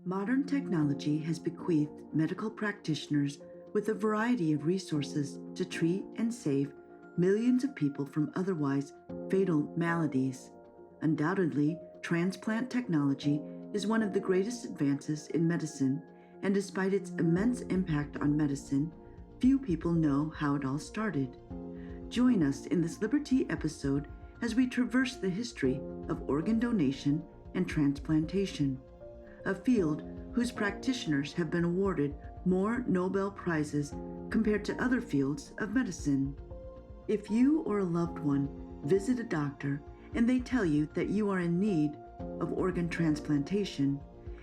Modern technology has bequeathed medical practitioners with a variety of resources to treat and save millions of people from otherwise fatal maladies. Undoubtedly, transplant technology is one of the greatest advances in medicine, and despite its immense impact on medicine, few people know how it all started. Join us in this Liber-Tea episode as we traverse the history of organ donation and transplantation, a field whose practitioners have been awarded more Nobel Prizes compared to other fields of medicine. If you or a loved one visit a doctor and they tell you that you are in need of organ transplantation,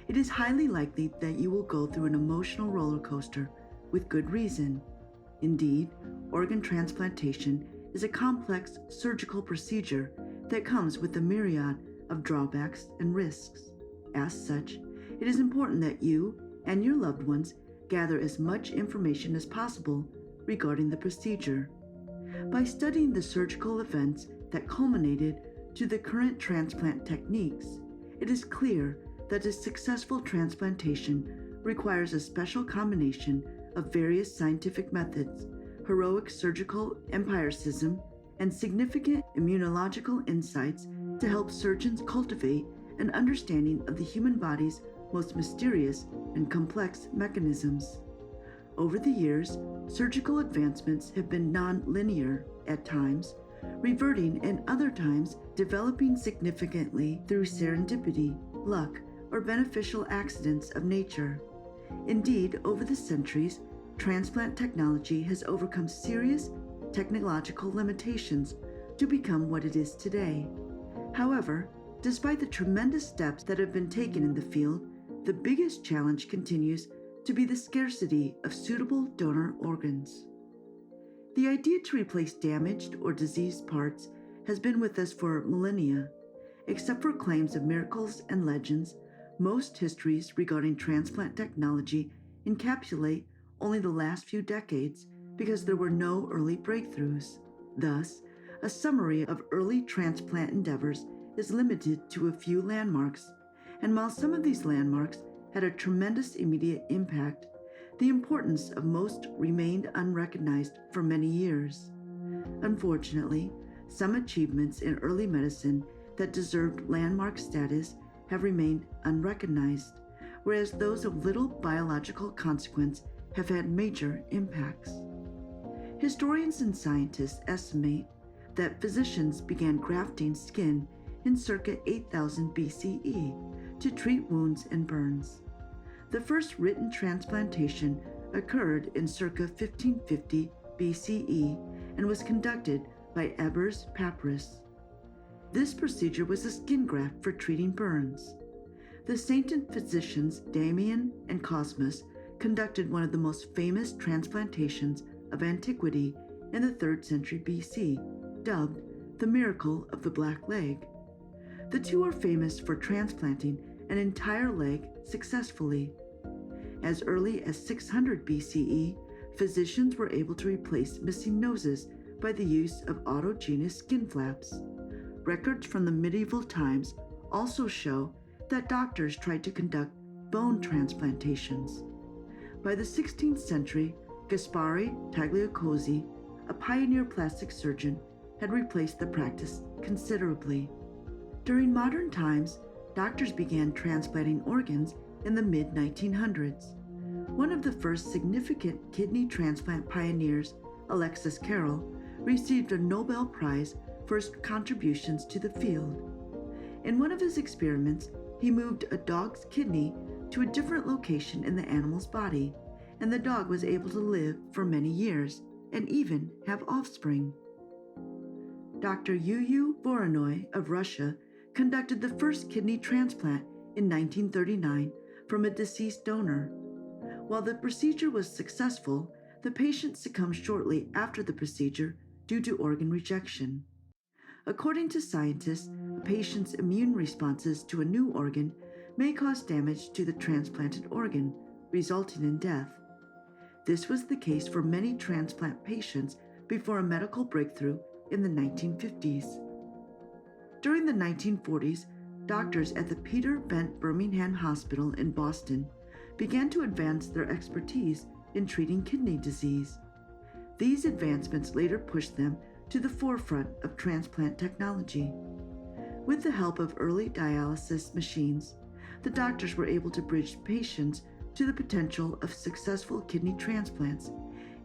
it is highly likely that you will go through an emotional roller coaster with good reason. Indeed, organ transplantation is a complex surgical procedure that comes with a myriad of drawbacks and risks. As such, it is important that you and your loved ones gather as much information as possible regarding the procedure. By studying the surgical events that culminated to the current transplant techniques, it is clear that a successful transplantation requires a special combination of various scientific methods, heroic surgical empiricism, and significant immunological insights to help surgeons cultivate an understanding of the human body's most mysterious and complex mechanisms. Over the years, surgical advancements have been non-linear at times, reverting and other times developing significantly through serendipity, luck, or beneficial accidents of nature. Indeed, over the centuries, transplant technology has overcome serious technological limitations to become what it is today. However, despite the tremendous steps that have been taken in the field, the biggest challenge continues to be the scarcity of suitable donor organs. The idea to replace damaged or diseased parts has been with us for millennia. Except for claims of miracles and legends, most histories regarding transplant technology encapsulate only the last few decades because there were no early breakthroughs. Thus, a summary of early transplant endeavors is limited to a few landmarks, and while some of these landmarks had a tremendous immediate impact, the importance of most remained unrecognized for many years. Unfortunately, some achievements in early medicine that deserved landmark status have remained unrecognized, whereas those of little biological consequence have had major impacts. Historians and scientists estimate that physicians began grafting skin in circa 8000 BCE to treat wounds and burns. The first written transplantation occurred in circa 1550 BCE and was conducted by Ebers Papyrus. This procedure was a skin graft for treating burns. The sainted physicians Damian and Cosmas conducted one of the most famous transplantations of antiquity in the 3rd century BC, dubbed the Miracle of the Black Leg. The two are famous for transplanting an entire leg successfully. As early as 600 BCE, physicians were able to replace missing noses by the use of autogenous skin flaps. Records from the medieval times also show that doctors tried to conduct bone transplantations. By the 16th century, Gaspare Tagliacozzi, a pioneer plastic surgeon, had replaced the practice considerably. During modern times, doctors began transplanting organs in the mid-1900s. One of the first significant kidney transplant pioneers, Alexis Carrel, received a Nobel Prize for his contributions to the field. In one of his experiments, he moved a dog's kidney to a different location in the animal's body, and the dog was able to live for many years and even have offspring. Dr. Yu Voronoi of Russia conducted the first kidney transplant in 1939 from a deceased donor. While the procedure was successful, the patient succumbed shortly after the procedure due to organ rejection. According to scientists, a patient's immune responses to a new organ may cause damage to the transplanted organ, resulting in death. This was the case for many transplant patients before a medical breakthrough in the 1950s. During the 1940s, doctors at the Peter Bent Birmingham Hospital in Boston began to advance their expertise in treating kidney disease. These advancements later pushed them to the forefront of transplant technology. With the help of early dialysis machines, the doctors were able to bridge patients to the potential of successful kidney transplants,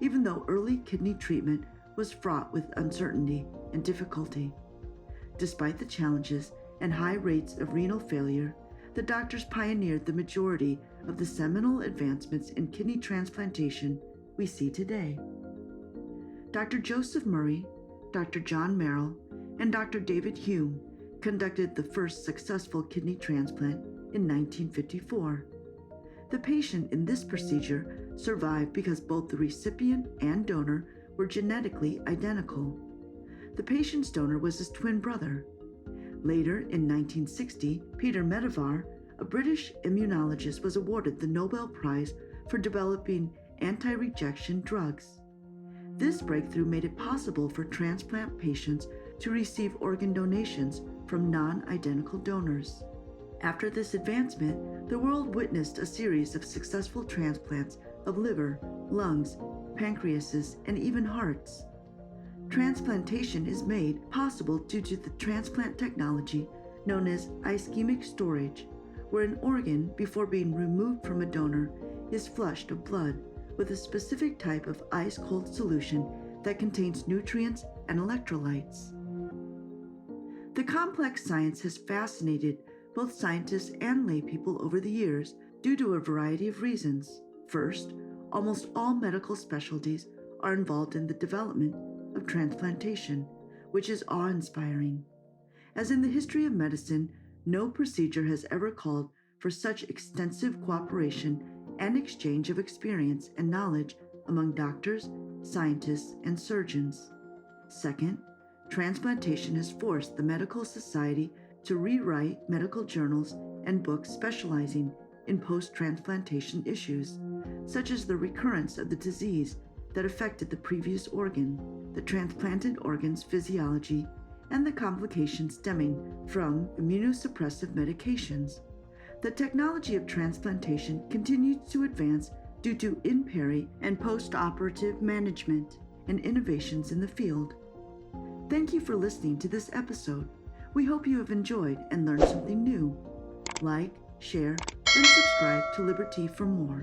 even though early kidney treatment was fraught with uncertainty and difficulty. Despite the challenges and high rates of renal failure, the doctors pioneered the majority of the seminal advancements in kidney transplantation we see today. Dr. Joseph Murray, Dr. John Merrill, and Dr. David Hume conducted the first successful kidney transplant in 1954. The patient in this procedure survived because both the recipient and donor were genetically identical. The patient's donor was his twin brother. Later, in 1960, Peter Medawar, a British immunologist, was awarded the Nobel Prize for developing anti-rejection drugs. This breakthrough made it possible for transplant patients to receive organ donations from non-identical donors. After this advancement, the world witnessed a series of successful transplants of liver, lungs, pancreases, and even hearts. Transplantation is made possible due to the transplant technology known as ischemic storage, where an organ, before being removed from a donor, is flushed of blood with a specific type of ice-cold solution that contains nutrients and electrolytes. The complex science has fascinated both scientists and laypeople over the years due to a variety of reasons. First, almost all medical specialties are involved in the development of transplantation, which is awe-inspiring. As in the history of medicine, no procedure has ever called for such extensive cooperation and exchange of experience and knowledge among doctors, scientists, and surgeons. Second, transplantation has forced the medical society to rewrite medical journals and books specializing in post-transplantation issues, such as the recurrence of the disease that affected the previous organ, the transplanted organ's physiology, and the complications stemming from immunosuppressive medications. The technology of transplantation continues to advance due to in-peri and post-operative management and innovations in the field. Thank you for listening to this episode. We hope you have enjoyed and learned something new. Like, share, and subscribe to Liber-Tea for more.